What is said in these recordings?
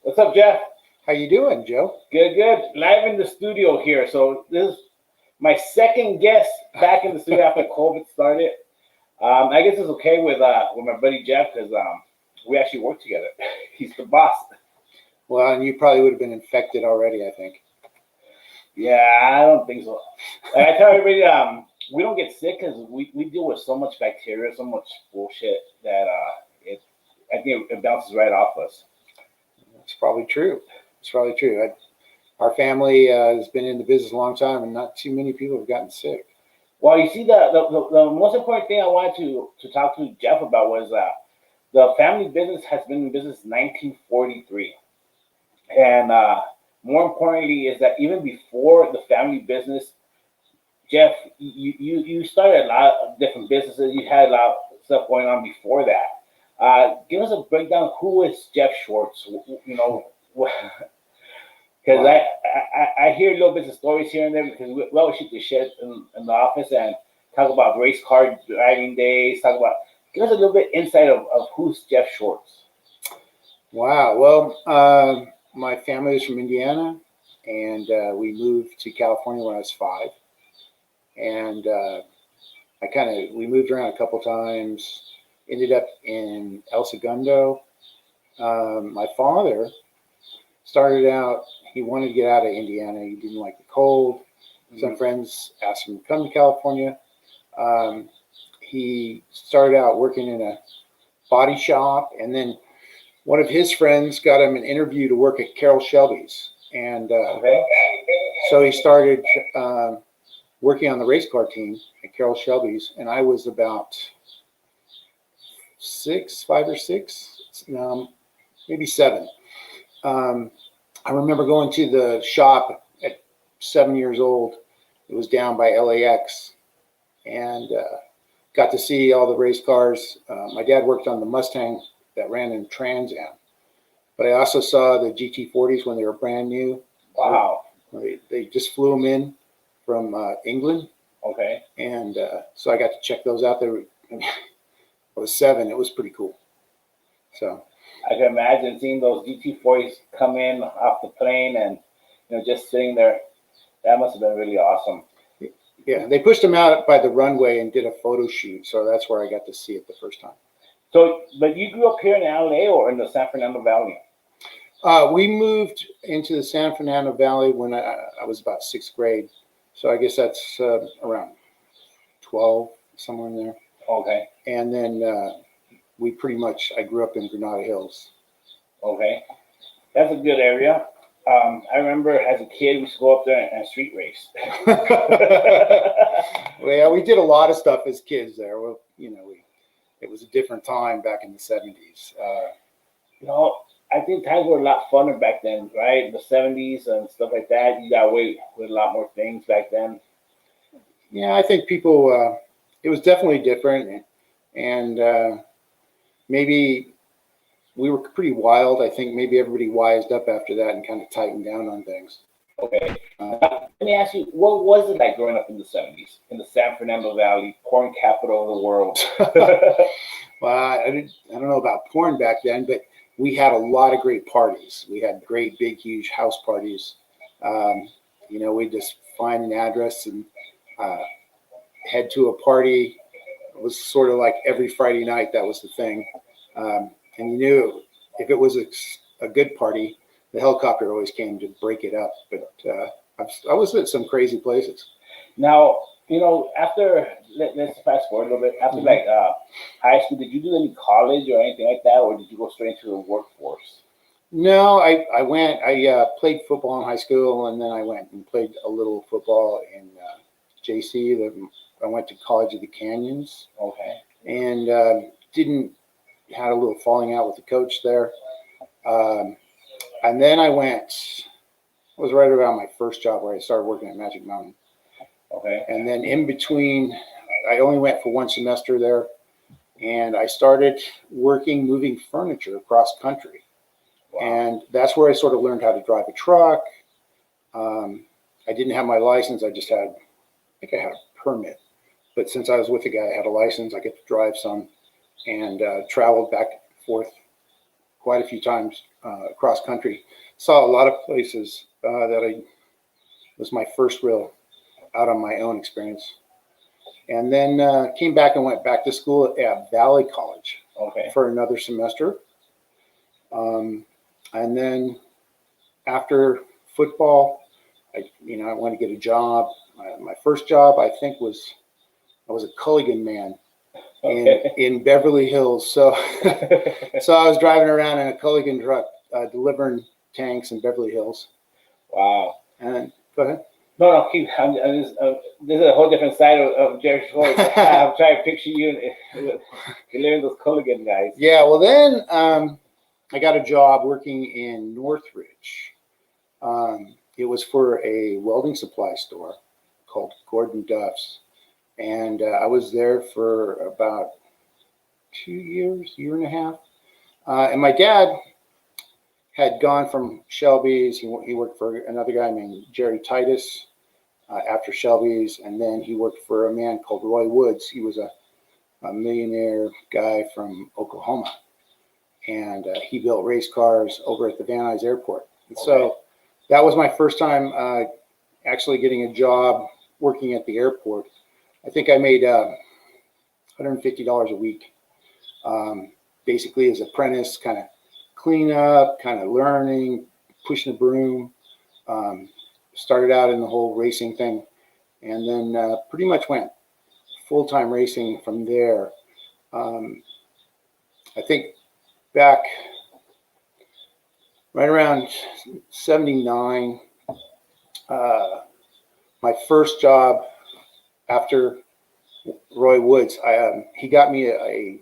What's up, Jeff? How you doing, Joe? Good, good. Live in the studio here. So this is my second guest back in the studio after COVID started. I guess it's okay with my buddy Jeff because we actually work together. He's the boss. Well, and you probably would have been infected already, I think. Yeah, I don't think so. Like I tell everybody, we don't get sick because we deal with so much bacteria, so much bullshit that I think it bounces right off us. It's probably true. It's probably true. Our family has been in the business a long time, and not too many people have gotten sick. Well, you see, the most important thing I wanted to talk to Jeff about was the family business has been in business 1943. And more importantly is that even before the family business, Jeff, you started a lot of different businesses. You had a lot of stuff going on before that. Give us a breakdown. Who is Jeff Schwartz? You know, because I hear little bits of stories here and there because we always shoot the shit in the office and talk about race car driving days. Give us a little bit insight of who's Jeff Schwartz. Wow. Well, my family is from Indiana, and we moved to California when I was 5. And we moved around a couple times. Ended up in El Segundo. My father started out. He wanted to get out of Indiana. He didn't like the cold. Some friends asked him to come to California. He started out working in a body shop, and then one of his friends got him an interview to work at Carroll Shelby's. And so he started working on the race car team at Carroll Shelby's, and I was about 5 or 6, maybe 7. I remember going to the shop at 7 years old. It was down by LAX, and got to see all the race cars. My dad worked on the Mustang that ran in Trans Am, but I also saw the GT40s when they were brand new. Wow. They just flew them in from England. Okay. And so I got to check those out there. I was 7. It was pretty cool. So I can imagine seeing those GT40s come in off the plane and just sitting there. That must have been really awesome. Yeah, they pushed them out by the runway and did a photo shoot, so that's where I got to see it the first time. So, but you grew up here in LA or in the San Fernando Valley? We moved into the San Fernando Valley when I was about 6th grade, so I guess that's around 12, somewhere in there. Okay. And then I grew up in Granada Hills. Okay. That's a good area. I remember as a kid, we used to go up there and street race. Well, yeah, we did a lot of stuff as kids there. Well, it was a different time back in the 70s. I think times were a lot funner back then, right? The 70s and stuff like that. You got away with a lot more things back then. Yeah, I think people, it was definitely different. And maybe we were pretty wild. I think maybe everybody wised up after that and kind of tightened down on things. Okay. Let me ask you, what was it like growing up in the 70s in the San Fernando Valley, porn capital of the world? Well, I don't know about porn back then, but we had a lot of great parties. We had great, big, huge house parties. We'd just find an address and head to a party. It was sort of like every Friday night, that was the thing. And you knew if it was a good party, the helicopter always came to break it up. But I was at some crazy places. Now, after, let's fast forward a little bit. After high school, did you do any college or anything like that, or did you go straight into the workforce? No, I played football in high school, and then I went and played a little football in JC. I went to College of the Canyons. Okay. And had a little falling out with the coach there. And then I was right around my first job where I started working at Magic Mountain. Okay. And then in between, I only went for 1 semester there, and I started moving furniture across country. Wow. And that's where I sort of learned how to drive a truck. I didn't have my license. I think I had a permit. But since I was with the guy, I had a license. I get to drive some, and traveled back and forth quite a few times across country. Saw a lot of places that was my first real out on my own experience. And then came back and went back to school at Valley College for another semester. And then after football, I wanted to get a job. My first job, I think, I was a Culligan man in Beverly Hills. So, so I was driving around in a Culligan truck delivering tanks in Beverly Hills. Wow. And go ahead. No, keep. This is a whole different side of Jerry Schwartz. I'm trying to picture you delivering those Culligan guys. Yeah. Well, then I got a job working in Northridge. It was for a welding supply store called Gordon Duff's. And I was there for about 2 years, year and a half. And my dad had gone from Shelby's. He worked for another guy named Jerry Titus after Shelby's. And then he worked for a man called Roy Woods. He was a millionaire guy from Oklahoma. And he built race cars over at the Van Nuys Airport. And so that was my first time actually getting a job working at the airport. I think I made $150 a week, basically as apprentice, kind of clean up, kind of learning, pushing a broom. Started out in the whole racing thing, and then pretty much went full-time racing from there. I think back right around 79, my first job after Roy Woods, he got me a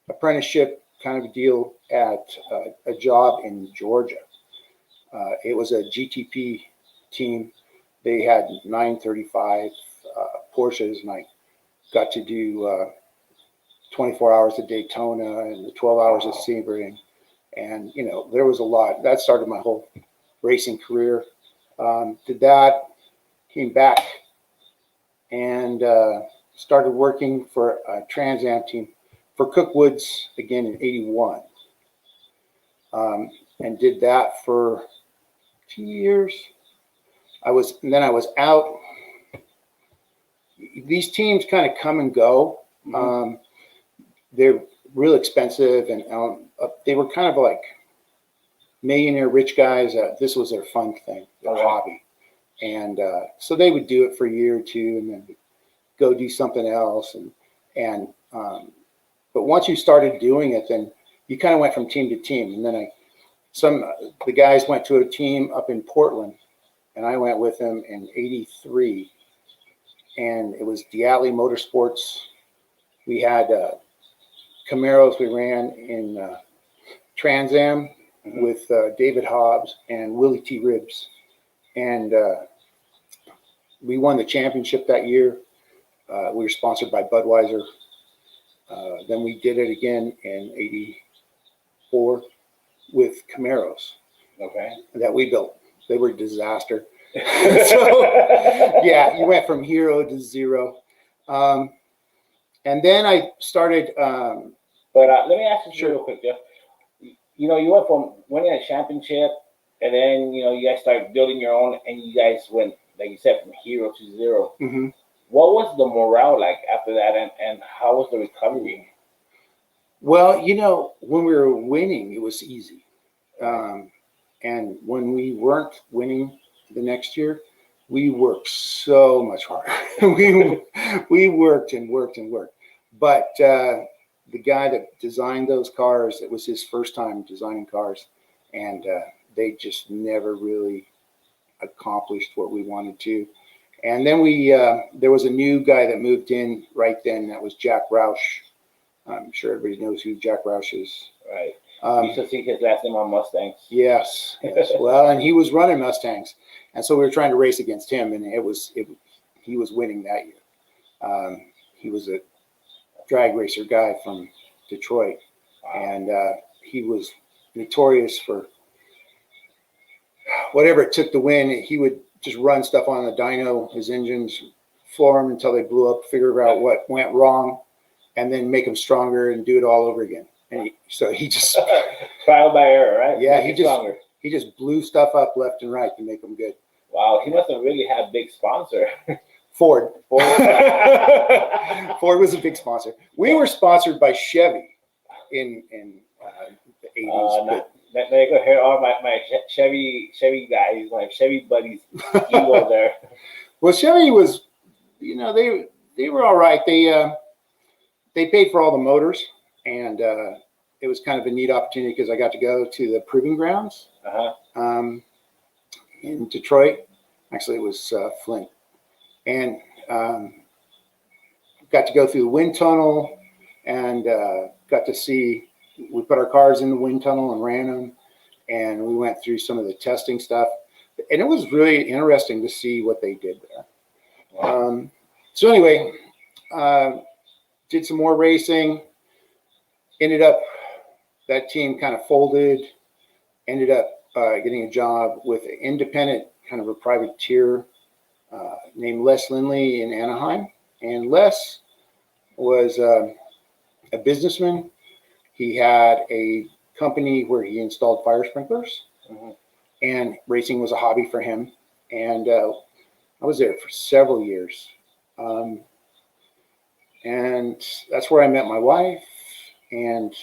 apprenticeship kind of deal at a job in Georgia. It was a GTP team. They had 935 Porsches, and I got to do 24 hours of Daytona and the 12 hours of Sebring. And, there was a lot. That started my whole racing career. Did that, came back, and started working for a Trans Am team for Cook Woods again in '81, and did that for 2 years. Then I was out. These teams kind of come and go. Mm-hmm. They're real expensive, and they were kind of like millionaire rich guys. This was their fun thing, their hobby. And so they would do it for a year or two and then go do something else. But once you started doing it, then you kind of went from team to team. And then the guys went to a team up in Portland, and I went with them in '83. And it was Diatley Motorsports. We had Camaros we ran in Trans Am with David Hobbs and Willie T. Ribbs. And we won the championship that year. We were sponsored by Budweiser. Then we did it again in '84 with Camaros that we built. They were a disaster. So, yeah, you went from hero to zero. And then I started. But let me ask you real quick, Jeff. You went from winning a championship, and then you guys started building your own, and you guys went, like you said, from hero to zero. Mm-hmm. What was the morale like after that, and how was the recovery? Well, when we were winning, it was easy, and when we weren't winning the next year, we worked so much harder. we worked and worked and worked. But the guy that designed those cars, it was his first time designing cars, and they just never really accomplished what we wanted to. And then there was a new guy that moved in right then. That was Jack Roush. I'm sure everybody knows who Jack Roush is. Right. You used to see his last name on Mustangs. Yes. Well, and he was running Mustangs, and so we were trying to race against him, and he was winning that year. He was a drag racer guy from Detroit, and he was notorious for whatever it took to win. He would just run stuff on the dyno, his engines, floor them until they blew up, figure out what went wrong, and then make them stronger and do it all over again. And so he just Trial by error, right? Yeah, Make it stronger. he just blew stuff up left and right to make them good. Wow, he must have really had a big sponsor. Ford. Ford was a big sponsor. We were sponsored by Chevy in the 80s. Now you go hear all my Chevy guys, my Chevy buddies, ego there. Well, Chevy was, you know, they were all right. They paid for all the motors, and it was kind of a neat opportunity because I got to go to the proving grounds in Detroit. Actually, it was Flint, and got to go through the wind tunnel, and got to see. We put our cars in the wind tunnel and ran them, and we went through some of the testing stuff, and it was really interesting to see what they did there. Wow. So anyway, did some more racing. Ended up, that team kind of folded. Ended up getting a job with an independent, kind of a privateer named Les Lindley in Anaheim. And Les was a businessman. He had a company where he installed fire sprinklers, and racing was a hobby for him. And I was there for several years. And that's where I met my wife, and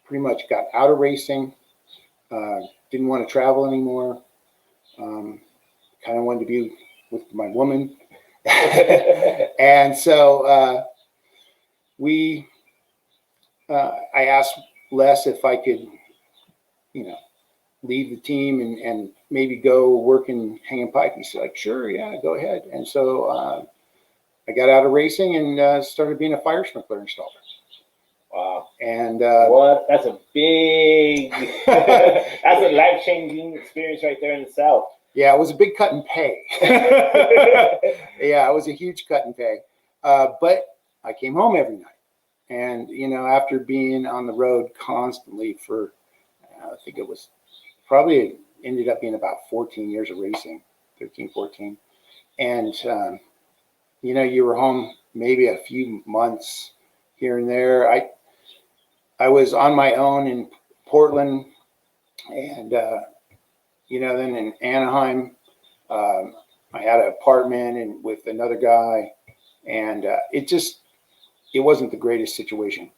pretty much got out of racing. Didn't want to travel anymore. Kind of wanted to be with my woman. And so I asked Les if I could, you know, leave the team and maybe go work in hanging pipe. He said, like, sure, yeah, go ahead. And so I got out of racing and started being a fire sprinkler installer. Wow. And what? That's a big, that's a life-changing experience right there in itself. Yeah, it was a big cut in pay. Yeah, it was a huge cut in pay. But I came home every night. And, you know, after being on the road constantly for, I think it was probably ended up being about 14 years of racing, 13, 14. And, you know, you were home maybe a few months here and there. I was on my own in Portland, and, you know, then in Anaheim, I had an apartment and with another guy, and it wasn't the greatest situation.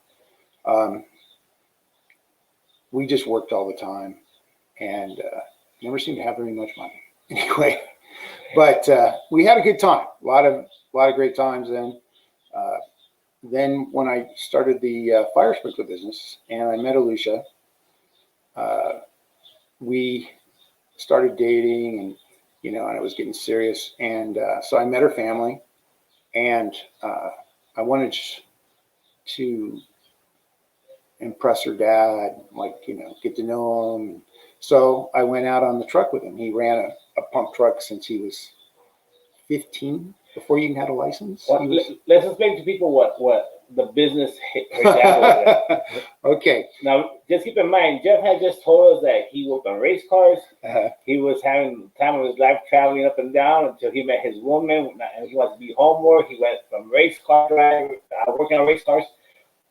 We just worked all the time and never seemed to have very much money anyway. But we had a good time, a lot of great times. And then when I started the fire sprinkler business and I met Alicia, we started dating, and you know, and it was getting serious. And so I met her family, and I wanted to impress her dad, like, you know, get to know him. So I went out on the truck with him. He ran a pump truck since he was 15, before he even had a license. Well, let's explain to people what the business her dad was in. Okay. Now, just keep in mind, Jeff had just told us that he worked on race cars. He was having the time of his life traveling up and down until he met his woman, and he wanted to be home more. He went from race car driver, working on race cars,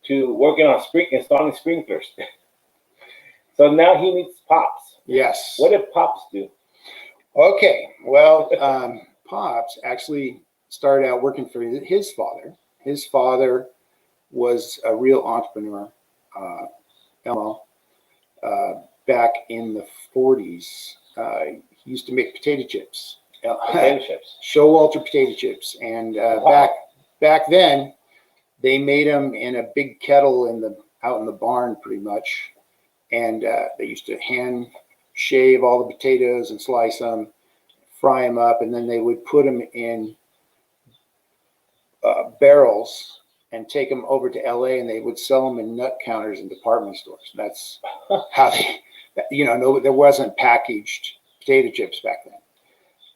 to working on installing sprinklers. So now he meets Pops. Yes. What did Pops do? Okay. Well, Pops actually started out working for his father. His father was a real entrepreneur, back in the 40s. He used to make potato chips. Potato chips. Showalter potato chips. And wow. back then, they made them in a big kettle out in the barn, pretty much. And they used to hand shave all the potatoes and slice them, fry them up, and then they would put them in barrels and take them over to LA, and they would sell them in nut counters in department stores. That's how they, you know, there wasn't packaged potato chips back then.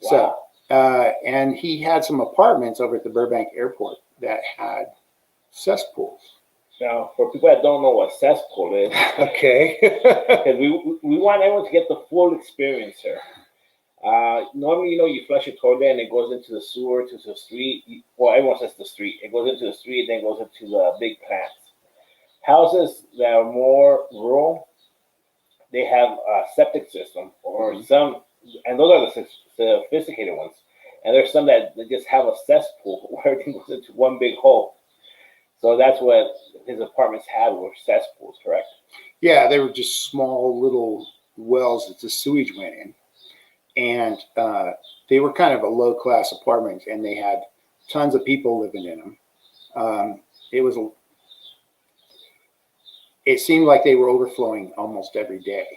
Wow. So, and he had some apartments over at the Burbank airport that had cesspools. Now, for people that don't know what cesspool is, okay, because we want everyone to get the full experience here. Normally, you know, you flush your toilet and it goes into the sewer, to the street. Well, everyone says the street. It goes into the street, then it goes into the big plants. Houses that are more rural, they have a septic system, or some, and those are the sophisticated ones. And there's some that just have a cesspool where everything goes into one big hole. So that's what his apartments had, were cesspools, correct? Yeah, they were just small little wells that the sewage went in, and they were kind of a low class apartment, and they had tons of people living in them. It seemed like they were overflowing almost every day.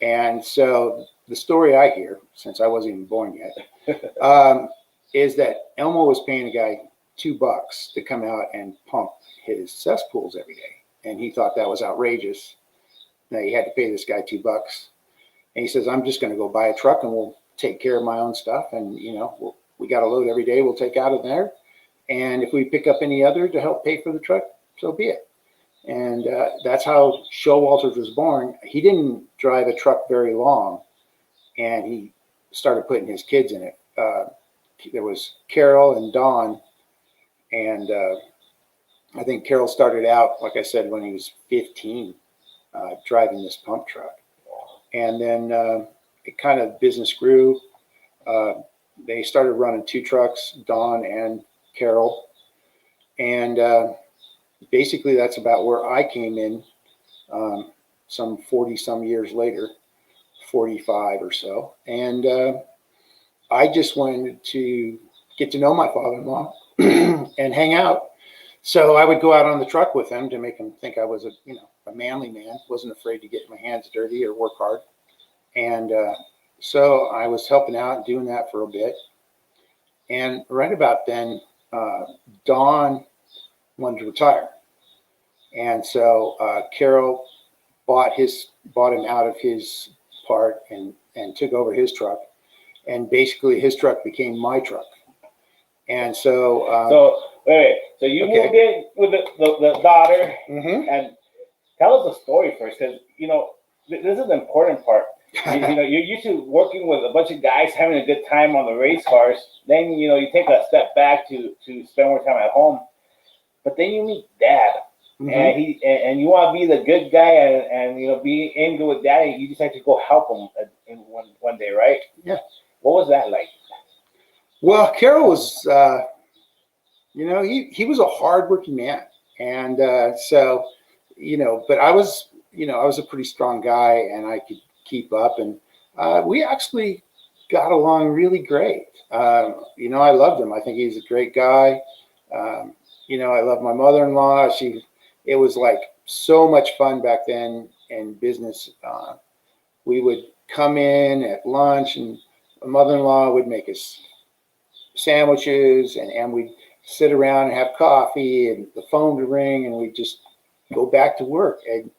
And so the story I hear, since I wasn't even born yet, is that Elmo was paying a guy $2 to come out and pump his cesspools every day. And he thought that was outrageous. Now he had to pay this guy $2. And he says, I'm just going to go buy a truck and we'll take care of my own stuff. And, we got a load every day we'll take out of there. And if we pick up any other to help pay for the truck, so be it. And that's how Schwartz was born. He didn't drive a truck very long, and he started putting his kids in it. There was Carol and Don, and I think Carol started out, like I said, when he was 15, driving this pump truck. And then it kind of business grew. They started running 2 trucks, Don and Carol. And basically that's about where I came in some 40 some years later, 45 or so. And I just wanted to get to know my father-in-law and hang out. So I would go out on the truck with him to make him think I was a manly man, wasn't afraid to get my hands dirty or work hard. And so I was helping out and doing that for a bit. And right about then, Don wanted to retire. And so Carol bought him out of his part and took over his truck. And basically his truck became my truck. And so... So you moved in with the daughter, and tell us the story first, because, this is the important part. You're used to working with a bunch of guys having a good time on the race cars. Then, you take a step back to spend more time at home. But then you meet Dad. And you want to be the good guy and be in good with Dad, and you decide to go help him in one day, right? Yeah. What was that like? Well, Carol was, he was a hardworking man. And so, but I was a pretty strong guy, and I could keep up. And we actually got along really great. I loved him. I think he's a great guy. I love my mother-in-law. It was like so much fun back then in business. We would come in at lunch, and my mother-in-law would make us sandwiches, and we'd sit around and have coffee, and the phone would ring, and we'd just go back to work. And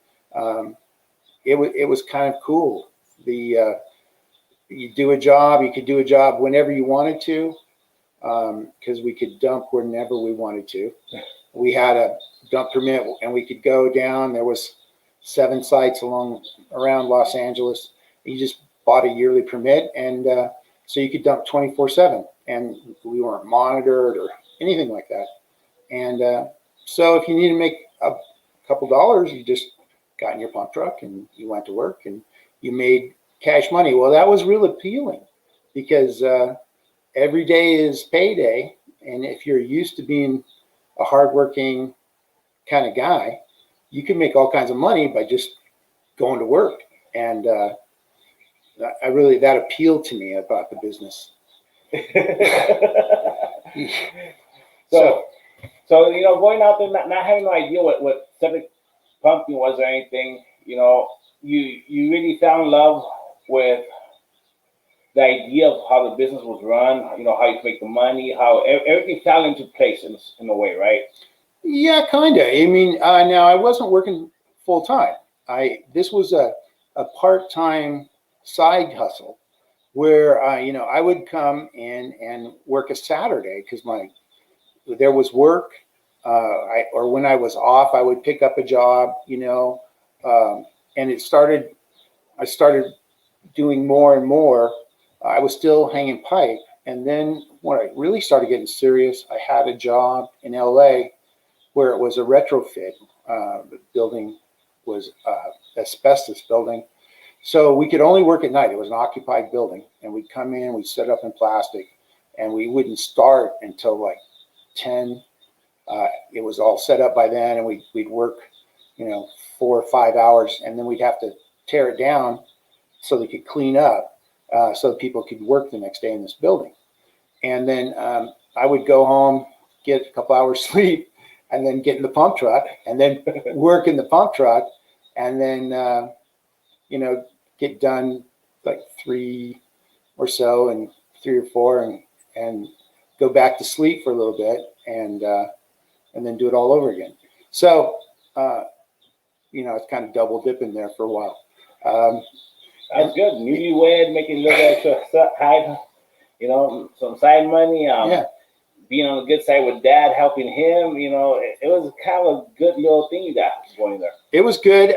it was kind of cool. You could do a job whenever you wanted to, because we could dump whenever we wanted to. We had a dump permit, and we could go down. There was 7 sites around Los Angeles. You just bought a yearly permit, and so you could dump 24/7, and we weren't monitored or anything like that. And so if you needed to make a couple dollars, you just got in your pump truck and you went to work and you made cash money. Well, that was real appealing, because every day is payday, and if you're used to being a hardworking kind of guy, you can make all kinds of money by just going to work. And that appealed to me about the business. So going out there, not having no idea what septic pumping was or anything, you really fell in love with the idea of how the business was run, how you could make the money, how everything fell into place in a way, right? Yeah, kind of. I mean, now I wasn't working full time. This was a part-time side hustle where I would come in and work a Saturday because there was work, or when I was off, I would pick up a job, and I started doing more and more. I was still hanging pipe. And then when I really started getting serious, I had a job in LA where it was a retrofit. The building was asbestos building. So we could only work at night. It was an occupied building, and we'd come in, we'd set up in plastic, and we wouldn't start until like 10. It was all set up by then, and we'd work, 4 or 5 hours, and then we'd have to tear it down so they could clean up, so that people could work the next day in this building. And then I would go home, get a couple hours sleep, and then get in the pump truck, and then work in the pump truck, and then get done like 3 or so, and 3 or 4, and go back to sleep for a little bit, and then do it all over again. So it's kind of double dipping there for a while. That's good. Newlywed, making a little extra high, some side money. Being on the good side with Dad, helping him. It was kind of a good little thing you got going there. It was good,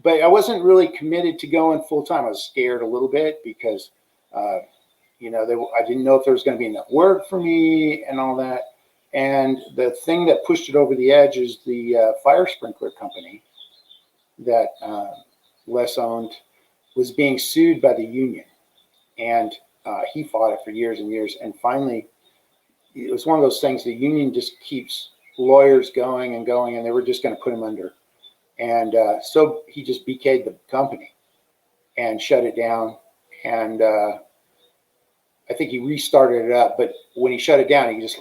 but I wasn't really committed to going full time. I was scared a little bit because, I didn't know if there was going to be enough work for me and all that. And the thing that pushed it over the edge is the fire sprinkler company that Les owned was being sued by the union. And he fought it for years and years. And finally, it was one of those things, the union just keeps lawyers going and going, and they were just going to put him under. And so he just BK'd the company and shut it down. And I think he restarted it up. But when he shut it down, he just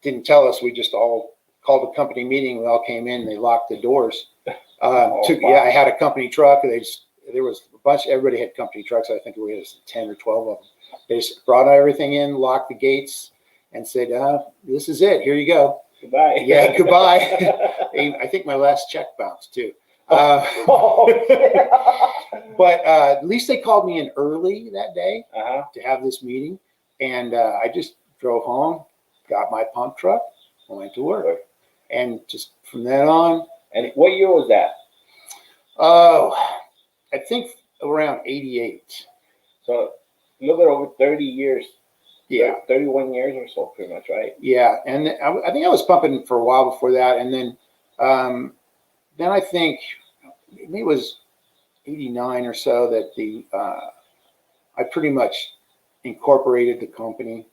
didn't tell us. We just all called a company meeting. We all came in, and they locked the doors. I had a company truck. There was a bunch. Everybody had company trucks. I think we had 10 or 12 of them. They just brought everything in, locked the gates, and said, "This is it. Here you go. Goodbye." Yeah, goodbye. I think my last check bounced too. But at least they called me in early that day to have this meeting, and I just drove home, got my pump truck, and went to work, and just from then on. And what year was that? Oh, I think around 88. So a little bit over 30 years. Yeah. 31 years or so, pretty much, right? Yeah. And I think I was pumping for a while before that. And then I think maybe it was 89 or so that I pretty much incorporated the company.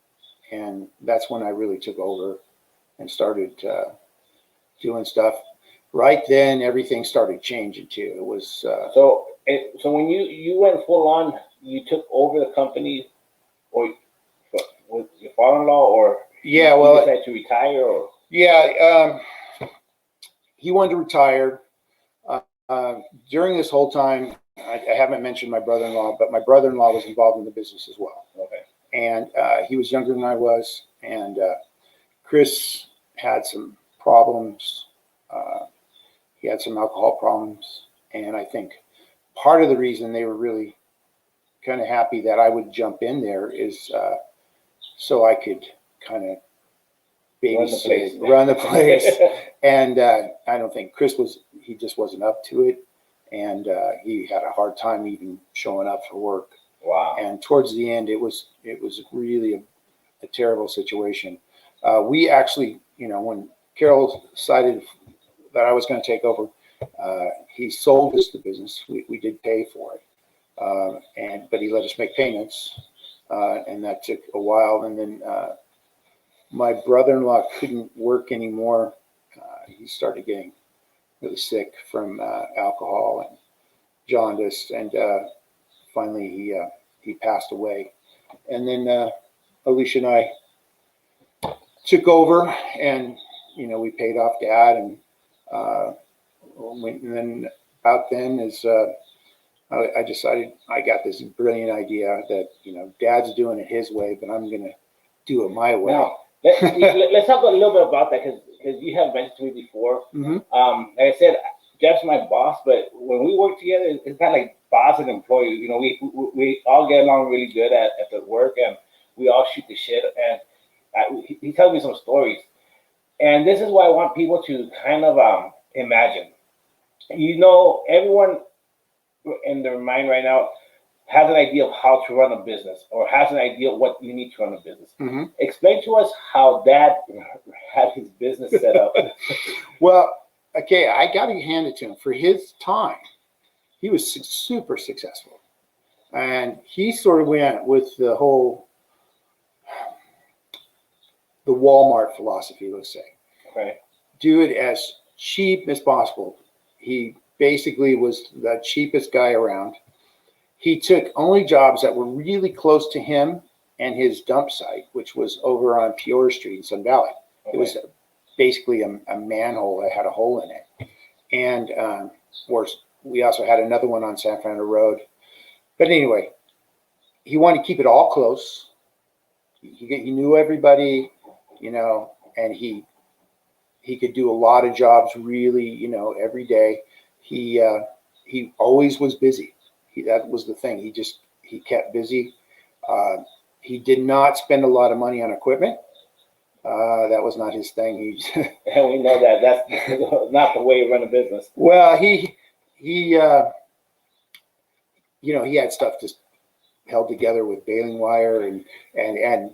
And that's when I really took over and started doing stuff. Right then, everything started changing too. It was so when you went full on, you took over the company, or with your father-in-law, or you decided to retire, or he wanted to retire. During this whole time, I haven't mentioned my brother-in-law, but my brother-in-law was involved in the business as well. Okay, and he was younger than I was, and Chris had some problems. He had some alcohol problems, and I think part of the reason they were really kind of happy that I would jump in there is so I could kind of babysit, run the place. And I don't think Chris he just wasn't up to it, and he had a hard time even showing up for work. Wow. And towards the end, it was really a terrible situation. We actually, when Carol decided that I was going to take over, he sold us the business. We did pay for it, but he let us make payments, and that took a while. And then my brother-in-law couldn't work anymore. He started getting really sick from alcohol and jaundice, and finally he passed away. And then Alicia and I took over, and we paid off Dad, and then about then I decided I got this brilliant idea that Dad's doing it his way, but I'm gonna do it my way. Now, let's talk a little bit about that, because you have mentioned to me before. Mm-hmm. Like I said, Jeff's my boss, but when we work together, it's kind of like boss and employee. We all get along really good at the work, and we all shoot the shit. And he tells me some stories, and this is what I want people to kind of imagine. Everyone in their mind right now has an idea of how to run a business, or has an idea of what you need to run a business. Mm-hmm. Explain to us how Dad had his business set up. Well, okay, I got to hand it to him. For his time, he was super successful. And he sort of went with the Walmart philosophy, let's say. Okay. Do it as cheap as possible. He basically was the cheapest guy around. He took only jobs that were really close to him and his dump site, which was over on Peoria Street in Sun Valley. Okay. It was basically a manhole that had a hole in it. And of course, we also had another one on San Fernando Road. But anyway, he wanted to keep it all close. He knew everybody, and he could do a lot of jobs really, every day. He always was busy. That was the thing. He kept busy. He did not spend a lot of money on equipment. That was not his thing. And we know that that's not the way you run a business. Well, he had stuff just held together with baling wire and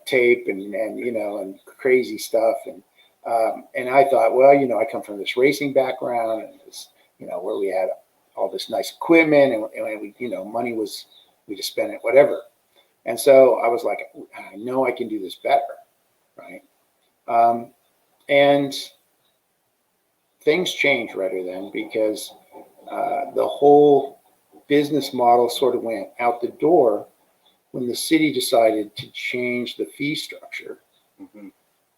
tape and crazy stuff. And I thought, well, I come from this racing background and this, where we had all this nice equipment and we, money was, we just spent it, whatever. And so I was like, I know I can do this better. Right. And things changed rather than because the whole business model sort of went out the door when the city decided to change the fee structure. Mm-hmm.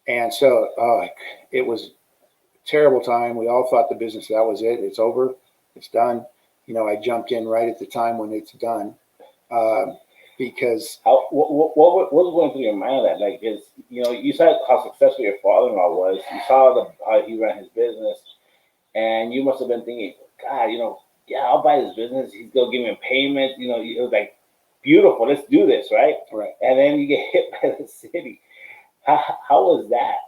And so it was a terrible time. We all thought the business, that was it. It's over. It's done. I jumped in right at the time when it's done because. What was going through your mind that, like, is, you saw how successful your father-in-law was. You saw how he ran his business, and you must have been thinking, God, yeah, I'll buy this business. He's going to give me a payment. It was like, beautiful. Let's do this, right? Right. And then you get hit by the city. How was that?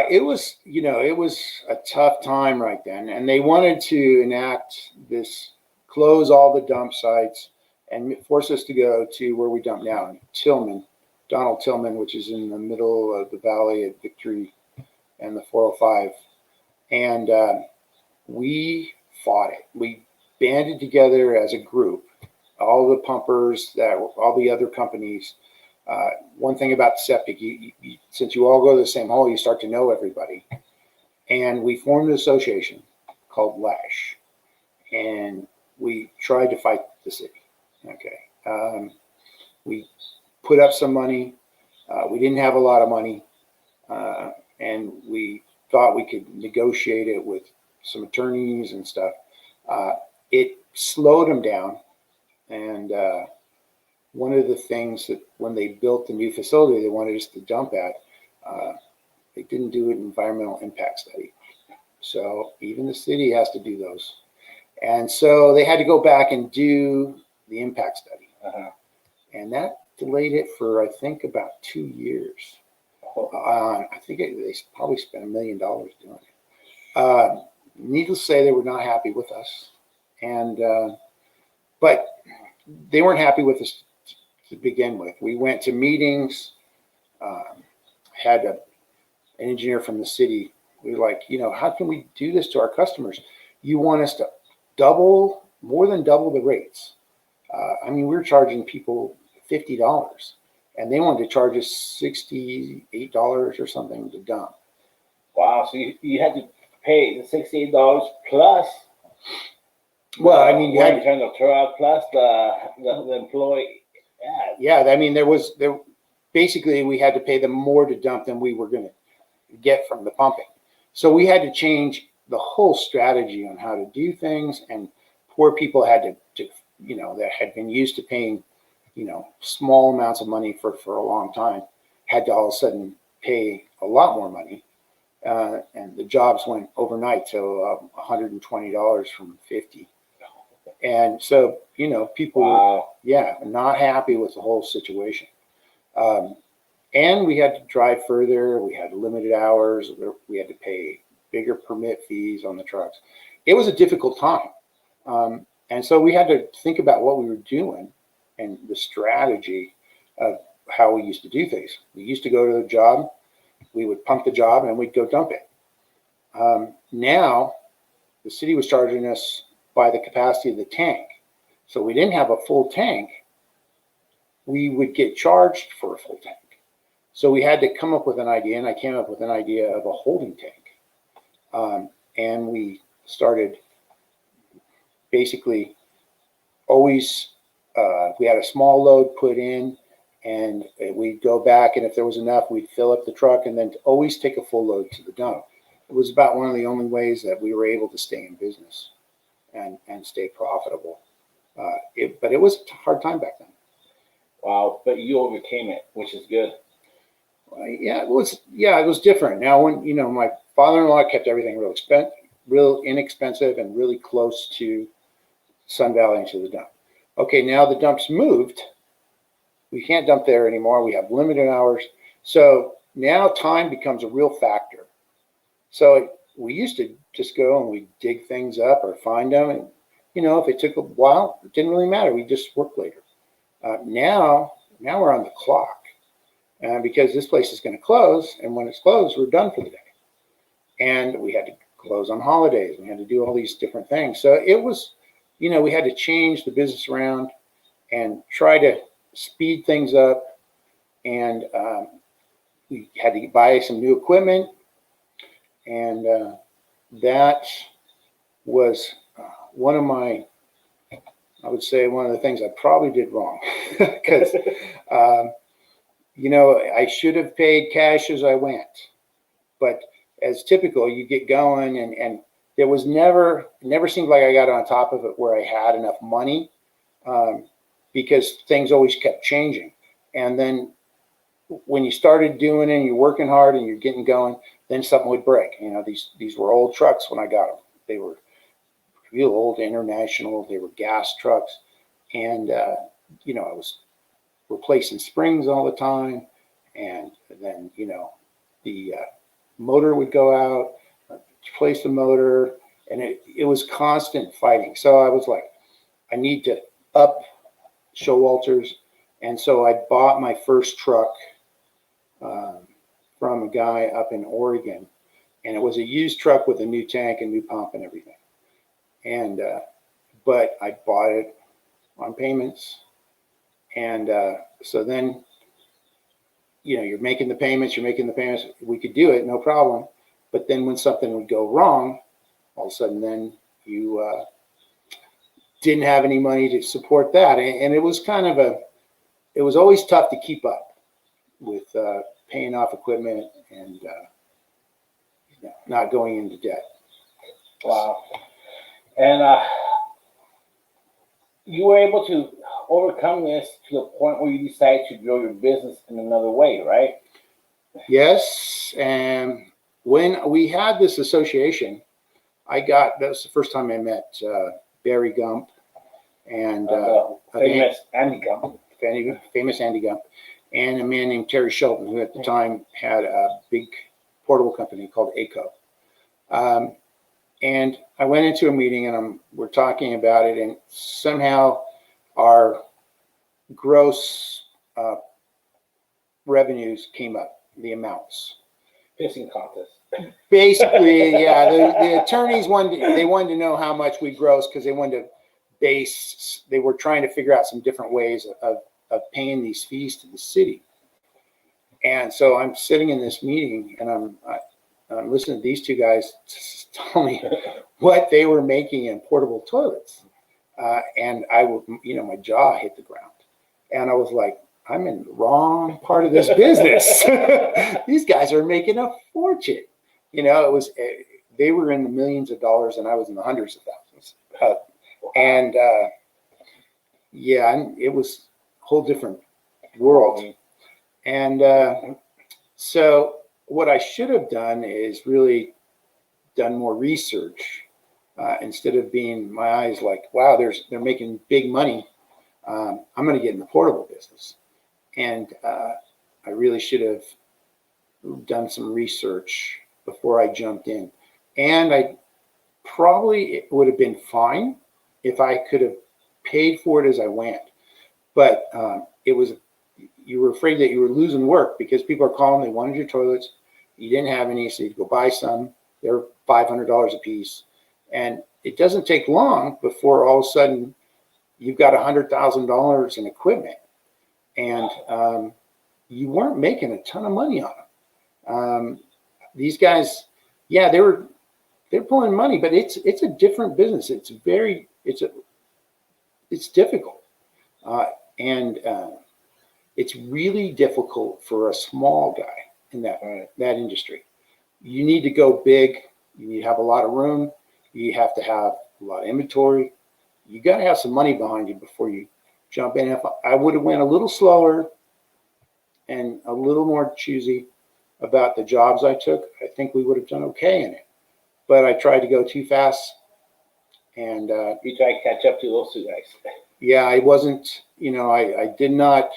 It was a tough time right then, and they wanted to enact this, close all the dump sites and force us to go to where we dump now in Donald Tillman, which is in the middle of the valley at Victory and the 405. And we fought it. We banded together as a group, all the pumpers, all the other companies. One thing about septic, since you all go to the same hole, you start to know everybody. And we formed an association called Lash, and we tried to fight the city. Okay. We put up some money. We didn't have a lot of money, and we thought we could negotiate it with some attorneys and stuff. It slowed them down, and one of the things that when they built the new facility they wanted us to dump at, they didn't do an environmental impact study. So even the city has to do those. And so they had to go back and do the impact study. Uh-huh. And that delayed it for, I think, about 2 years. I think they probably spent $1 million doing it. Needless to say, they were not happy with us. And but they weren't happy with us to begin with. We went to meetings, had an engineer from the city. We were like, how can we do this to our customers? You want us to more than double the rates. We were charging people $50, and they wanted to charge us $68 or something to dump. Wow! So you had to pay the $68 plus. Well, you had to return the truck plus the employee. Yeah. There basically we had to pay them more to dump than we were going to get from the pumping. So we had to change the whole strategy on how to do things, and poor people had to that had been used to paying, small amounts of money for a long time, had to all of a sudden pay a lot more money. And the jobs went overnight to $120 from $50. And so, people were, not happy with the whole situation. And we had to drive further. We had limited hours. We had to pay bigger permit fees on the trucks. It was a difficult time. And so we had to think about what we were doing and the strategy of how we used to do things. We used to go to the job. We would pump the job and we'd go dump it. Now, the city was charging us by the capacity of the tank. So we didn't have a full tank. We would get charged for a full tank. So we had to come up with an idea, and I came up with an idea of a holding tank. And we started basically always, we had a small load put in, and we'd go back, and if there was enough, we'd fill up the truck and then always take a full load to the dump. It was about one of the only ways that we were able to stay in business and stay profitable. But it was a hard time back then. Wow, but you overcame it, which is good. It was different. Now, when my father-in-law kept everything real inexpensive and really close to Sun Valley and to the dump. Okay, now the dump's moved. We can't dump there anymore. We have limited hours. So now time becomes a real factor. So we used to just go and we'd dig things up or find them. And, if it took a while, it didn't really matter. We just worked later. Now we're on the clock because this place is going to close. And when it's closed, we're done for the day. And we had to close on holidays. We had to do all these different things. So it was, we had to change the business around and try to speed things up. And we had to buy some new equipment. And that was one of the things I probably did wrong. Because, I should have paid cash as I went. But as typical, you get going and there was never seemed like I got on top of it where I had enough money because things always kept changing. And then when you started doing it and you're working hard and you're getting going, then something would break. These were old trucks when I got them. They were real old International. They were gas trucks. And, I was replacing springs all the time. And then, the motor would go out, replace the motor, and it was constant fighting. So I was like, I need to up Schwartz. And so I bought my first truck from a guy up in Oregon, and it was a used truck with a new tank and new pump and everything. And but I bought it on payments, and so then you're making the payments. We could do it, no problem. But then when something would go wrong, all of a sudden then you didn't have any money to support that, and it was it was always tough to keep up with paying off equipment and not going into debt. Wow. And you were able to overcome this to the point where you decided to grow your business in another way, right? Yes. And when we had this association, that was the first time I met Barry Gump and famous Andy Gump. Famous Andy Gump, and a man named Terry Shelton, who at the time had a big portable company called ACO. And I went into a meeting and we're talking about it, and somehow our gross revenues came up, the amounts. Pissing contest. Basically, yeah. The attorneys wanted to know how much we gross because they wanted to they were trying to figure out some different ways of paying these fees to the city. And so I'm sitting in this meeting and I'm listening to these two guys tell me what they were making in portable toilets. And my jaw hit the ground. And I was like, I'm in the wrong part of this business. These guys are making a fortune. They were in the millions of dollars and I was in the hundreds of thousands. It was a whole different world. And so what I should have done is really done more research instead of being my eyes like, wow, they're making big money. I'm going to get in the portable business. And I really should have done some research before I jumped in. And it would have been fine if I could have paid for it as I went. But you were afraid that you were losing work because people are calling, they wanted your toilets. You didn't have any, so you'd go buy some. They're $500 a piece. And it doesn't take long before all of a sudden you've got $100,000 in equipment, and you weren't making a ton of money on them. These guys, yeah, they're pulling money, but it's a different business. It's difficult, and it's really difficult for a small guy in that industry. You need to go big. You need to have a lot of room. You have to have a lot of inventory. You got to have some money behind you before you jump in. If I would have went a little slower and a little more choosy about the jobs I took, I think we would have done okay in it. But I tried to go too fast, and you tried to catch up to those two guys. Yeah, I wasn't. I did not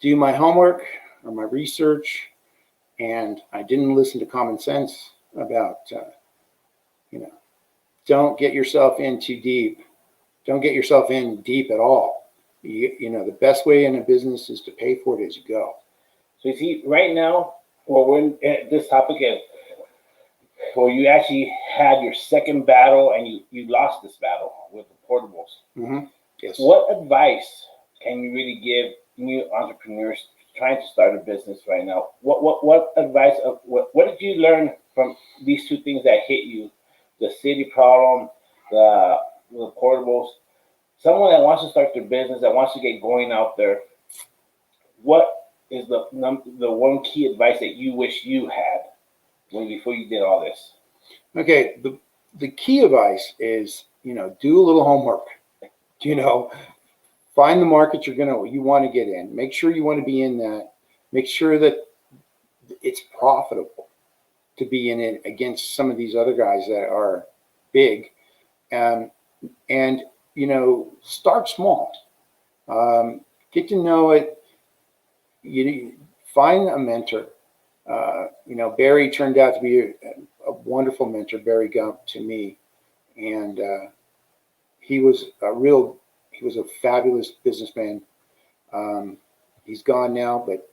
do my homework or my research, and I didn't listen to common sense about, don't get yourself in too deep. Don't get yourself in deep at all. The best way in a business is to pay for it as you go. So you see, right now, we're in this topic is where you actually had your second battle and you lost this battle with the portables. Mm-hmm. Yes. What advice can you really give new entrepreneurs trying to start a business right now? What advice what did you learn from these two things that hit you? The city problem, the portables. Someone that wants to start their business, that wants to get going out there. What is the one key advice that you wish you had before you did all this? Okay, the key advice is do a little homework. Find the market you want to get in. Make sure you want to be in that. Make sure that it's profitable to be in it against some of these other guys that are big. And start small. Get to know it. Find a mentor. Barry turned out to be a wonderful mentor, Barry Gump, to me. And he was a fabulous businessman. He's gone now, but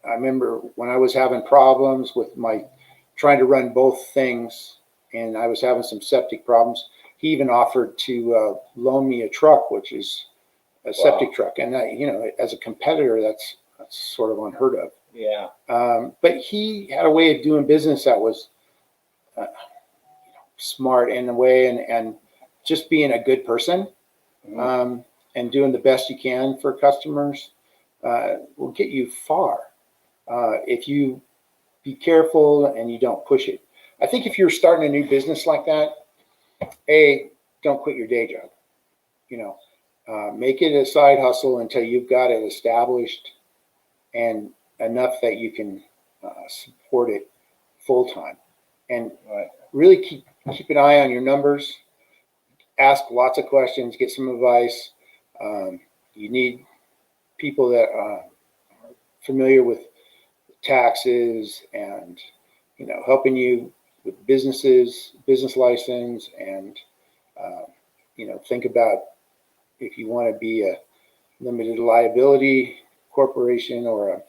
I remember when I was having problems with trying to run both things, and I was having some septic problems, he even offered to loan me a truck, which is a septic truck. And as a competitor, that's sort of unheard of. Yeah. But he had a way of doing business that was smart in a way, and just being a good person, mm-hmm. And doing the best you can for customers will get you far if you be careful and you don't push it. I think if you're starting a new business like that, don't quit your day job. Make it a side hustle until you've got it established and enough that you can support it full time. And really keep an eye on your numbers. Ask lots of questions. Get some advice. You need people that are familiar with taxes and helping you with business license, and think about if you want to be a limited liability corporation or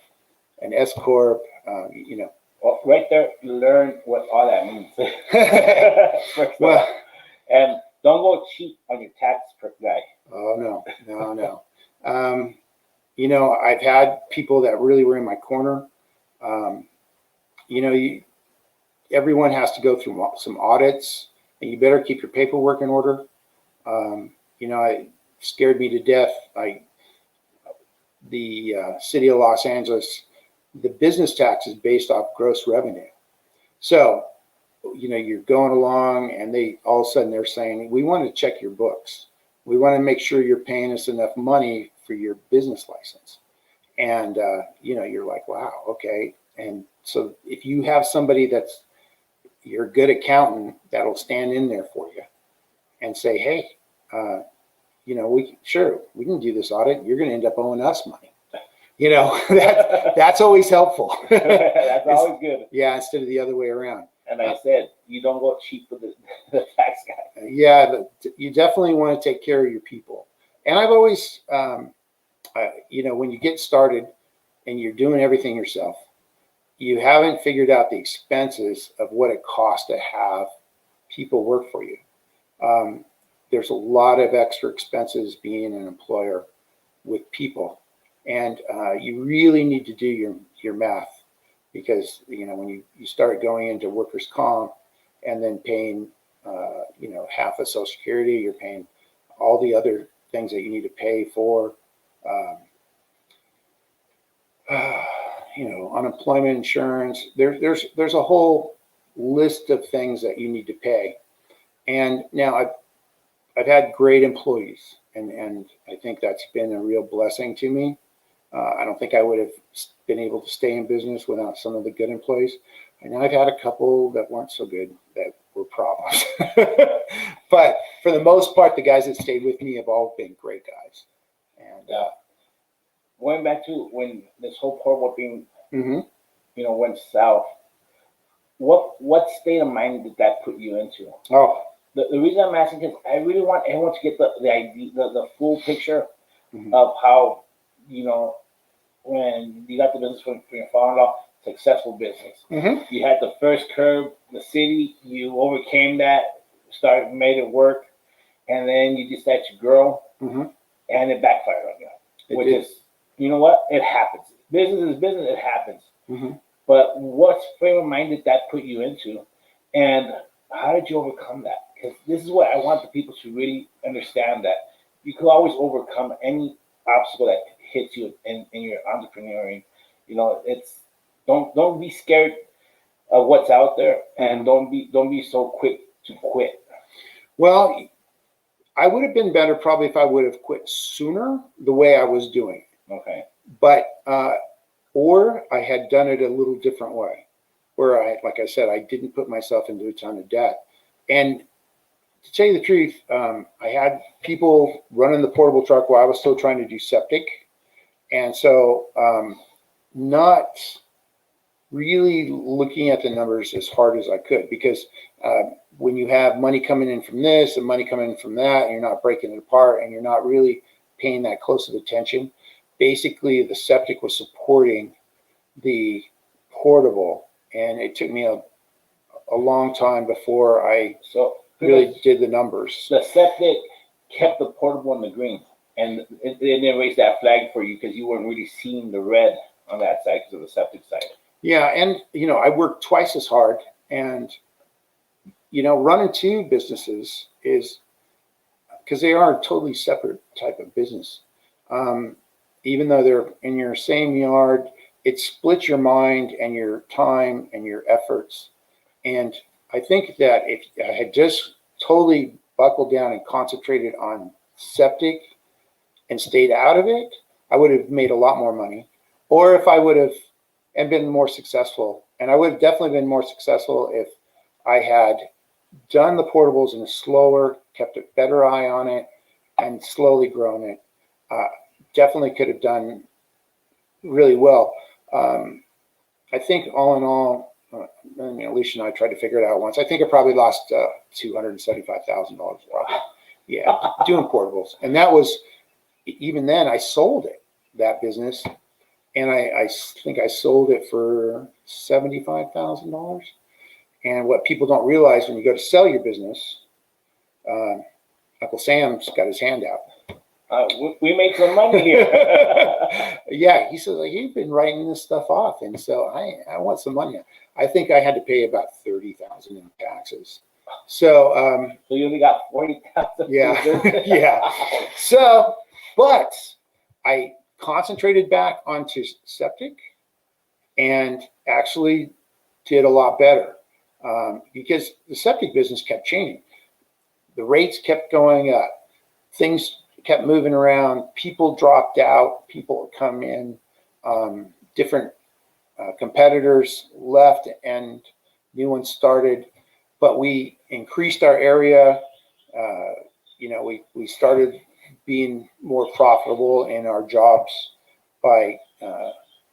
an S corp. Well, right there, you learn what all that means. Well, and don't go cheap on your tax guy. Oh no. I've had people that really were in my corner. Everyone has to go through some audits, and you better keep your paperwork in order. It scared me to death. The city of Los Angeles, the business tax is based off gross revenue. So, you're going along, and all of a sudden they're saying, we want to check your books. We want to make sure you're paying us enough money for your business license. And, you're like, wow, okay. And so if you have somebody you're a good accountant that'll stand in there for you and say, hey, we can do this audit. You're going to end up owing us money. That's always helpful. That's always good. Yeah, instead of the other way around. And like I said, you don't go cheap with the tax guy. Yeah, you definitely want to take care of your people. And I've always, when you get started and you're doing everything yourself, you haven't figured out the expenses of what it costs to have people work for you. There's a lot of extra expenses being an employer with people, and you really need to do your math, because when you start going into workers' comp and then paying half of Social Security, you're paying all the other things that you need to pay for, unemployment insurance. There's a whole list of things that you need to pay. And now I've had great employees, and I think that's been a real blessing to me. I don't think I would have been able to stay in business without some of the good employees. And I've had a couple that weren't so good, that were problems. But for the most part, the guys that stayed with me have all been great guys. And going back to when this whole horrible thing, mm-hmm. Went south, what state of mind did that put you into? Oh, the reason I'm asking is I really want everyone to get the idea, the full picture mm-hmm. of how, when you got the business from your father-in-law, successful business. Mm-hmm. You had the first curve, the city, you overcame that, made it work, and then you decided to grow, mm-hmm. and it backfired on you. It did. Is, you know what? It happens. Business is business. It happens. Mm-hmm. But what frame of mind did that put you into, and how did you overcome that? Because this is what I want the people to really understand, that you can always overcome any obstacle that hits you in your entrepreneuring. It's don't be scared of what's out there, and don't be so quick to quit. Well, I would have been better probably if I would have quit sooner the way I was doing. Okay. But or I had done it a little different way, where like I said, I didn't put myself into a ton of debt. And to tell you the truth, I had people running the portable truck while I was still trying to do septic. And so not really looking at the numbers as hard as I could, because when you have money coming in from this and money coming in from that, and you're not breaking it apart, and you're not really paying that close of attention, basically the septic was supporting the portable, and it took me a long time before I really did the numbers. The septic kept the portable in the green, and it didn't raise that flag for you because you weren't really seeing the red on that side because of the septic side. Yeah, and I worked twice as hard, and running two businesses is, because they are a totally separate type of business. Even though they're in your same yard, it splits your mind and your time and your efforts. And I think that if I had just totally buckled down and concentrated on septic and stayed out of it, I would have made a lot more money. Or if I would have been more successful, and I would have definitely been more successful if I had done the portables in a slower, kept a better eye on it, and slowly grown it. Definitely could have done really well. I think all in all, Alicia and I tried to figure it out once. I think I probably lost $275,000 probably. Yeah, doing portables. And that was, even then I sold it, that business. And I think I sold it for $75,000. And what people don't realize when you go to sell your business, Uncle Sam's got his hand out. We make some money here. Yeah, he says, you've been writing this stuff off, and so I want some money. I think I had to pay about $30,000 in taxes. So so you only got $40,000. Yeah, yeah. So, but I concentrated back onto septic, and actually did a lot better, because the septic business kept changing. The rates kept going up. Things kept moving around. People dropped out. People would come in. Different competitors left and new ones started. But we increased our area. We started being more profitable in our jobs by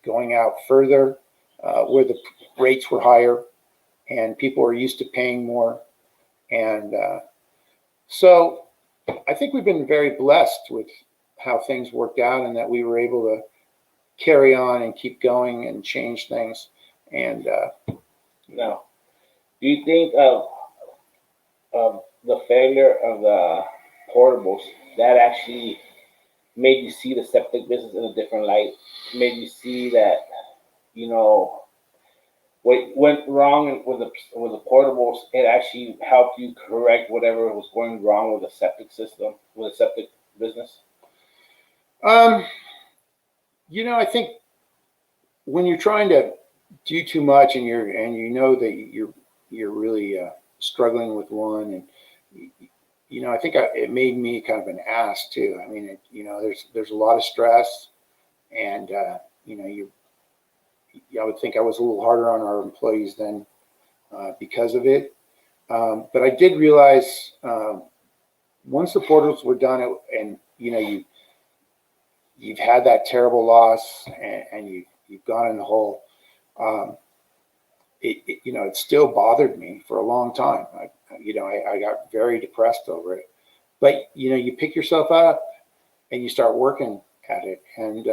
going out further where the rates were higher and people were used to paying more. And so I think we've been very blessed with how things worked out, and that we were able to carry on and keep going and change things. And now, do you think the failure of the portables, that actually made you see the septic business in a different light. Made you see that, you know, what went wrong with the portables. It actually helped you correct whatever was going wrong with the septic system, with the septic business. Um, I think when you're trying to do too much and you know that you're really struggling with one, and I think it made me kind of an ass too. I mean, there's a lot of stress, and I would think I was a little harder on our employees then because of it. But I did realize once the portals were done, and you've had that terrible loss, and you've gone in the hole. It still bothered me for a long time. I got very depressed over it. But you pick yourself up and you start working at it, and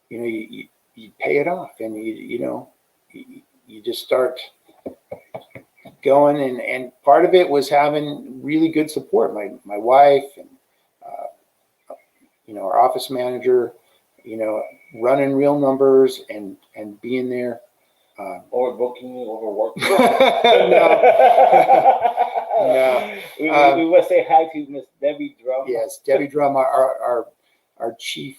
you pay it off, and you just start going. And part of it was having really good support. My wife and our office manager, running real numbers and being there. Overbooking, overworking. No. No. We must say hi to Miss Debbie Drum. Yes, Debbie Drum, our chief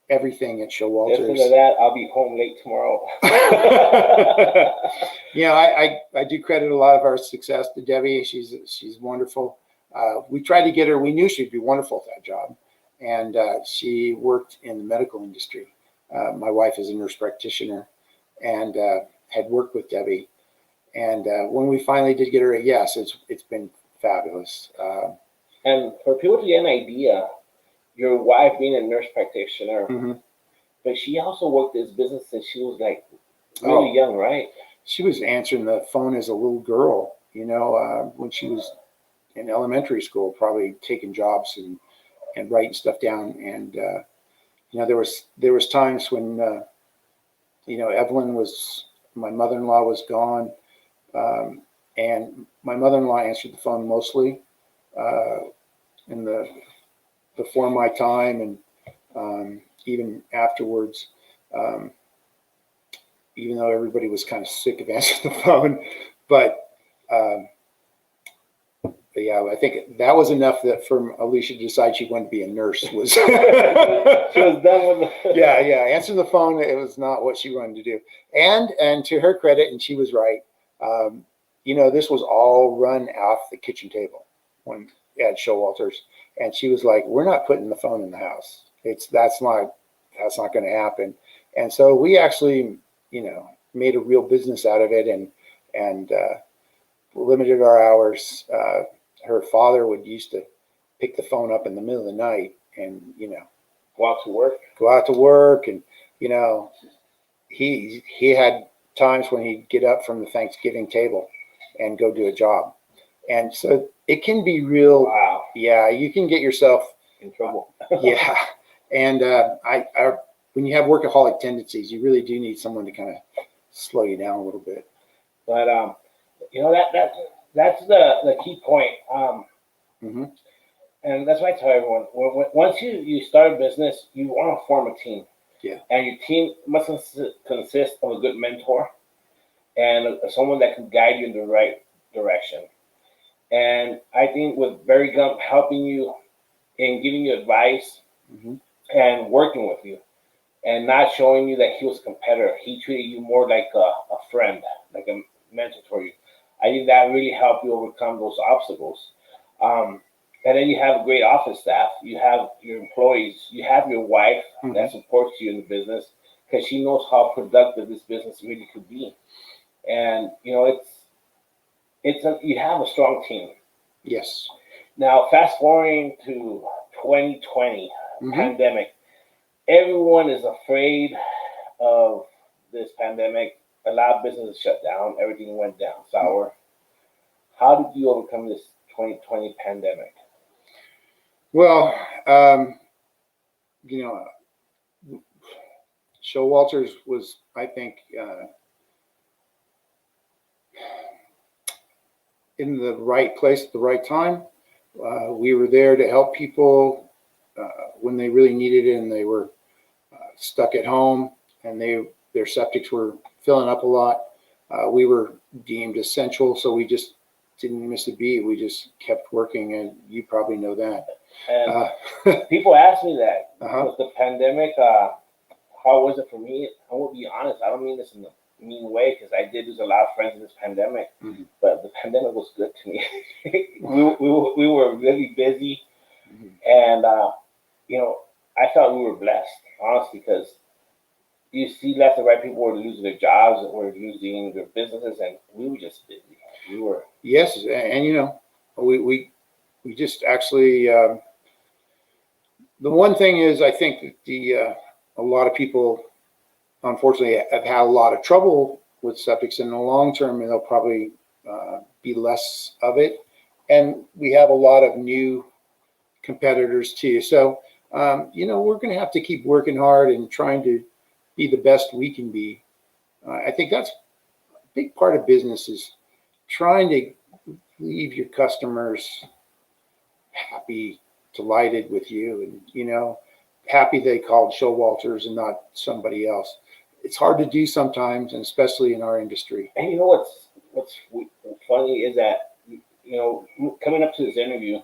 everything at Schwartz. Instead of that, I'll be home late tomorrow. I do credit a lot of our success to Debbie. She's wonderful. We tried to get her. We knew she'd be wonderful at that job, and she worked in the medical industry. My wife is a nurse practitioner, and had worked with Debbie. And when we finally did get her a yes, it's been fabulous. And for people to get an idea, your wife being a nurse practitioner, mm-hmm. but she also worked this business since she was like really young, right? She was answering the phone as a little girl, when she was in elementary school, probably taking jobs and writing stuff down. And there was times when Evelyn my mother-in-law was gone, and my mother-in-law answered the phone mostly before my time, and even afterwards, even though everybody was kind of sick of answering the phone. But yeah, I think that was enough that for Alicia to decide she wanted to be a nurse. She was done with it. Yeah. Answering the phone, it was not what she wanted to do. And to her credit, and she was right. This was all run off the kitchen table when at Showalters, and she was like, "We're not putting the phone in the house. That's not going to happen." And so we actually, made a real business out of it, and limited our hours. Her father used to pick the phone up in the middle of the night and, go out to work. And, he had times when he'd get up from the Thanksgiving table and go do a job. And so it can be real. Wow. Yeah. You can get yourself in trouble. Yeah. And, when you have workaholic tendencies, you really do need someone to kind of slow you down a little bit. But, that's the key point. Mm-hmm. And that's why I tell everyone, once you start a business, you want to form a team. Yeah. And your team must consist of a good mentor and someone that can guide you in the right direction. And I think with Barry Gump helping you in giving you advice, mm-hmm. and working with you and not showing you that he was a competitor, he treated you more like a friend, like a mentor for you. I think that really helped you overcome those obstacles. And then you have a great office staff. You have your employees. You have your wife, mm-hmm. that supports you in the business because she knows how productive this business really could be. And, you have a strong team. Yes. Now, fast forwarding to 2020, mm-hmm. pandemic. Everyone is afraid of this pandemic. A lot of businesses shut down. Everything went down sour. How did you overcome this 2020 pandemic? Well, Showalters was, I think, in the right place at the right time. We were there to help people when they really needed it, and they were stuck at home, and their septics were filling up a lot. We were deemed essential, so we just didn't miss a beat. We just kept working, and you probably know that. And people ask me that with the pandemic, how was it for me? I will be honest. I don't mean this in a mean way, because I did lose a lot of friends in this pandemic. But the pandemic was good to me. we were really busy, and I thought we were blessed, honestly, because you see left and right people were losing their jobs or losing their businesses, and we were just busy. We were yes, and we just actually. The one thing is, I think that a lot of people, unfortunately, have had a lot of trouble with septics in the long term, and they'll probably be less of it. And we have a lot of new competitors too. So, we're going to have to keep working hard and trying to be the best we can be. I think that's a big part of business, is trying to leave your customers happy, delighted with you, and happy they called Schwartz and not somebody else. It's hard to do sometimes, and especially in our industry. And what's funny is that coming up to this interview,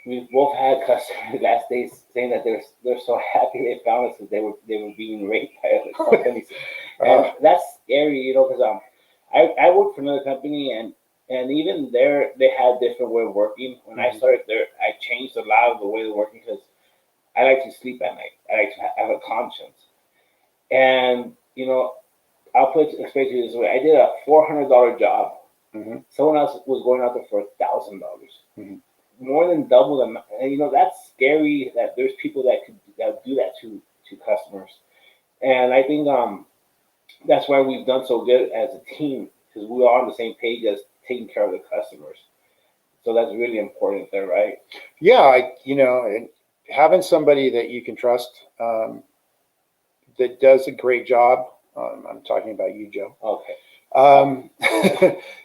we've both had customers last days saying that they're so happy they found us because they were being raped by other companies, and that's scary, because I worked for another company, and even there they had different way of working. When I started there, I changed a lot of the way of working because I like to sleep at night. I like to have a conscience, and I'll explain to you this way. I did a $400 job. Someone else was going out there for $1,000. More than double them, and that's scary. That there's people that do that to customers, and I think that's why we've done so good as a team, because we are on the same page as taking care of the customers. So that's really important there, right? Yeah, and having somebody that you can trust that does a great job. I'm talking about you, Joe. Okay.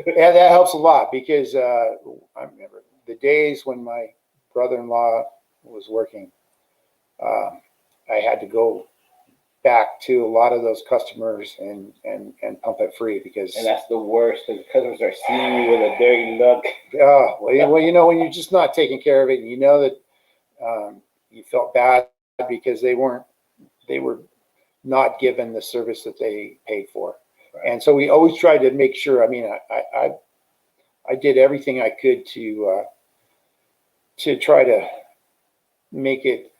Yeah, that helps a lot, because I remember the days when my brother-in-law was working. I had to go back to a lot of those customers and pump it free, because and that's the worst, because the customers are seeing you with a dirty look. Well, when you're just not taking care of it, and that you felt bad because they were not given the service that they paid for. Right. And so we always tried to make sure. I mean, I did everything I could to try to make it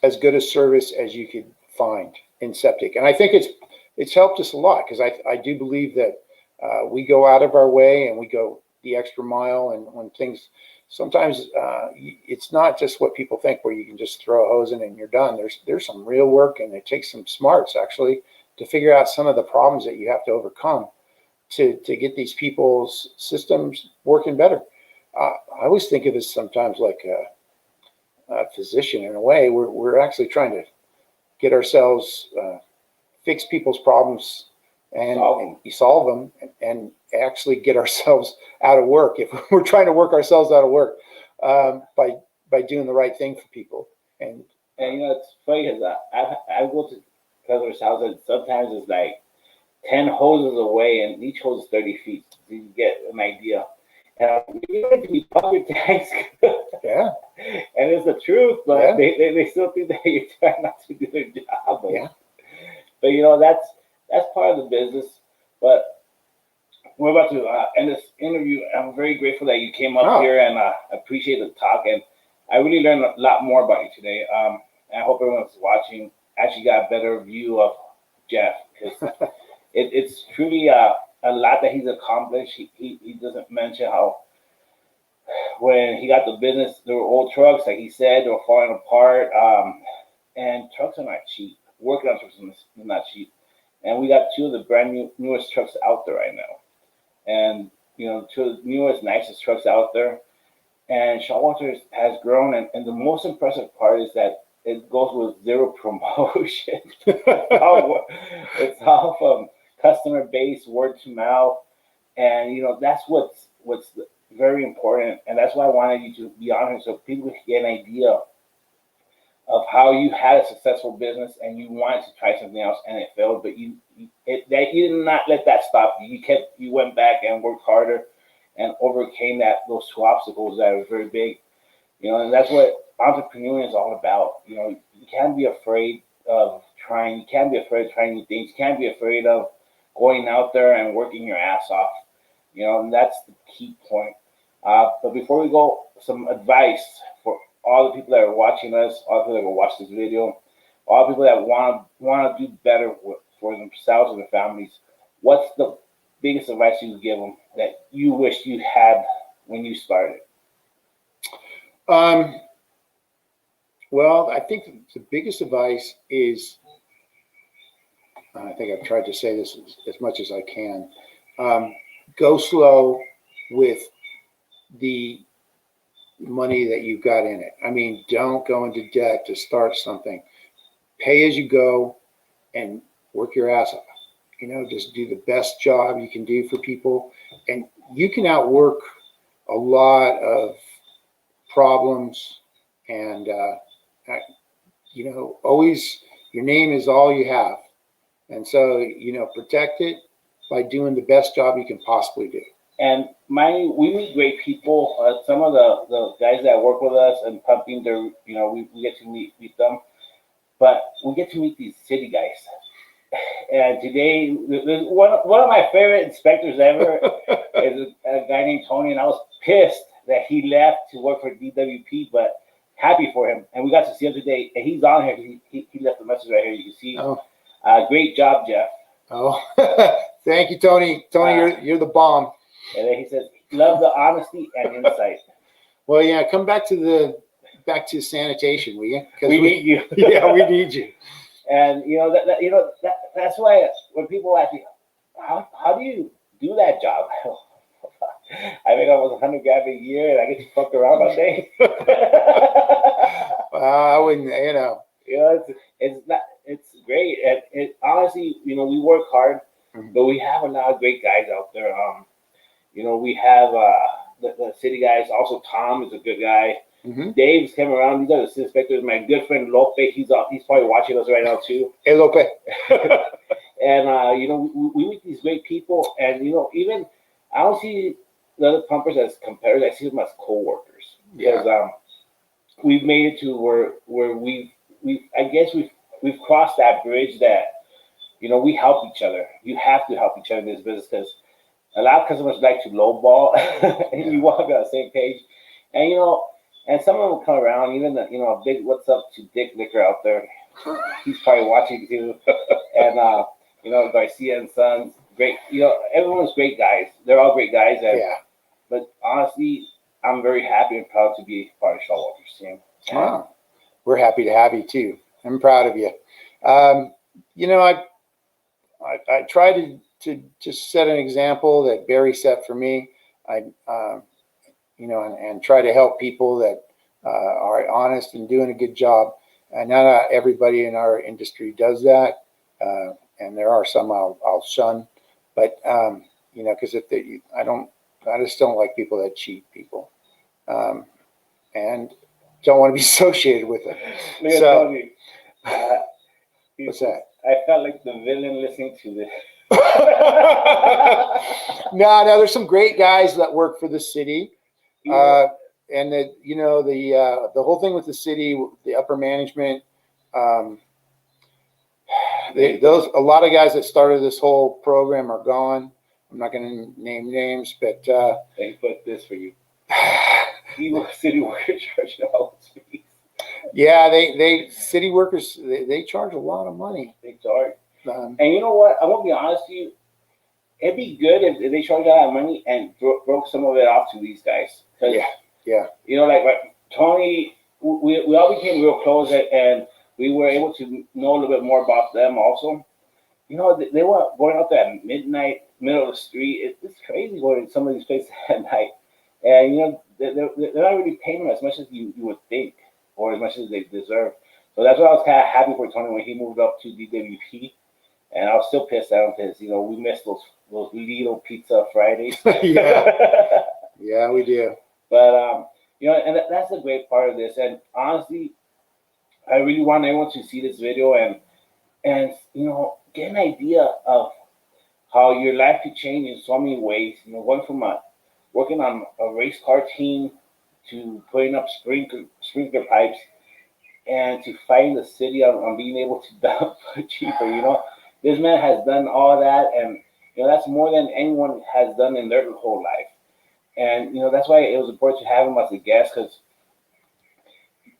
as good a service as you could find in septic. And I think it's helped us a lot, because I do believe that we go out of our way and we go the extra mile. And when things, sometimes it's not just what people think, where you can just throw a hose in and you're done. There's some real work, and it takes some smarts actually to figure out some of the problems that you have to overcome to get these people's systems working better. I always think of it sometimes like a physician in a way. We're actually trying to get ourselves fix people's problems and solve them and actually get ourselves out of work. If we're trying to work ourselves out of work by doing the right thing for people. And it's funny, because I go to customers' houses, and sometimes it's like 10 hoses away, and each hose is 30 feet. So you get an idea. And you're going to be public tanks. Yeah. And it's the truth, but they still think that you're trying not to do their job. But that's part of the business. But we're about to end this interview. I'm very grateful that you came up here, and I appreciate the talk. And I really learned a lot more about you today. I hope everyone who's watching actually got a better view of Jeff, because it's truly a lot that he's accomplished. He doesn't mention how when he got the business, there were old trucks, like he said, they were falling apart. And trucks are not cheap. Working on trucks is not cheap. And we got two of the newest trucks out there right now. And, two of the newest, nicest trucks out there. And Schwartz has grown. And the most impressive part is that it goes with zero promotion. It's all from customer base, word to mouth. And that's what's very important, and that's why I wanted you to be on here so people can get an idea of how you had a successful business and you wanted to try something else and it failed, but that you did not let that stop you. You went back and worked harder and overcame those two obstacles that are very big. And that's what entrepreneurship is all about. You can't be afraid of trying. You can't be afraid of trying new things. You can't be afraid of going out there and working your ass off. And that's the key point. But before we go, some advice for all the people that are watching us, all the people that will watch this video, all the people that want to do better for themselves and their families. What's the biggest advice you would give them that you wish you had when you started? Well, I think the biggest advice is, I think I've tried to say this as much as I can, go slow with the money that you've got in it. I mean, don't go into debt to start something. Pay as you go and work your ass off. Just do the best job you can do for people, and you can outwork a lot of problems. And always your name is all you have, and so protect it by doing the best job you can possibly do. And we meet great people. Some of the guys that work with us and pumping, we get to meet them, but we get to meet these city guys. And today, one of my favorite inspectors ever is a guy named Tony, and I was pissed that he left to work for DWP, but happy for him. And we got to see him today, and he's on here. He left a message right here. You can see. Oh. Great job, Jeff. Oh, thank you, Tony. Tony, you're the bomb. And then he says, "Love the honesty and insight." Well, yeah, come back to sanitation, will you? We need you. Yeah, we need you. And that's why when people ask me, how do you do that job? I make almost $100 grand a year, and I get to fuck around all day. I wouldn't, it's great, and honestly, we work hard, mm-hmm. but we have a lot of great guys out there. We have the city guys. Also, Tom is a good guy. Mm-hmm. Dave's came around. These are the inspectors. My good friend Lope, he's probably watching us right now too. Hey, Lope. And we meet these great people, and even I don't see the other pumpers as competitors. I see them as co-workers. Because we've made it to where we've crossed that bridge that we help each other. You have to help each other in this business because a lot of customers like to lowball, and you walk on the same page, and and some of them will come around. Even a big what's up to Dick Liquor out there. He's probably watching too, and Garcia and Sons, great. Everyone's great guys. They're all great guys. And, but honestly, I'm very happy and proud to be part of SCHWARZ team. Wow. We're happy to have you too. I'm proud of you. I try to just set an example that Barry set for me. And try to help people that are honest and doing a good job. And not everybody in our industry does that. And there are some I'll shun, but because I just don't like people that cheat people, and don't want to be associated with them. What's that? I felt like the villain listening to this. No, there's some great guys that work for the city. And the whole thing with the city, the upper management, a lot of guys that started this whole program are gone. I'm not going to name names, but they put this for you. Evil city workers charge all fees. Yeah, they city workers they charge a lot of money. They charge. And you know what? I won't be honest with you. It'd be good if they charged a lot of money and broke some of it off to these guys. Yeah. Like Tony, we all became real close, and we were able to know a little bit more about them also. They were going out there at midnight, middle of the street. It's crazy going to some of these places at night. And, they're not really paying them as much as you would think or as much as they deserve. So that's why I was kind of happy for Tony when he moved up to DWP. And I was still pissed at him because, you know, we missed those little pizza Fridays. Yeah. Yeah, we do. But, you know, and that's the great part of this. And honestly, I really want everyone to see this video and you know, get an idea of how your life could change in so many ways. You know, going from working on a race car team to putting up sprinkler pipes and to fighting the city on being able to dump cheaper. You know, this man has done all that, and you know that's more than anyone has done in their whole life. And you know that's why it was important to have him as a guest because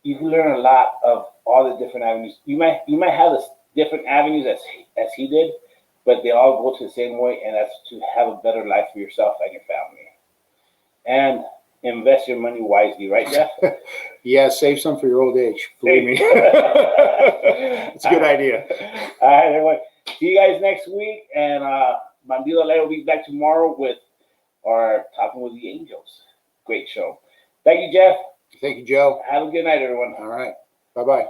you can learn a lot of all the different avenues. You might have the different avenues as he did, but they all go to the same way, and that's to have a better life for yourself and your family. And invest your money wisely, right, Jeff? Yeah, save some for your old age. Believe me. It's a good idea. All right, everyone. See you guys next week. And Bandido Lay will be back tomorrow with our Talking with the Angels. Great show. Thank you, Jeff. Thank you, Joe. Have a good night, everyone. All right. Bye-bye.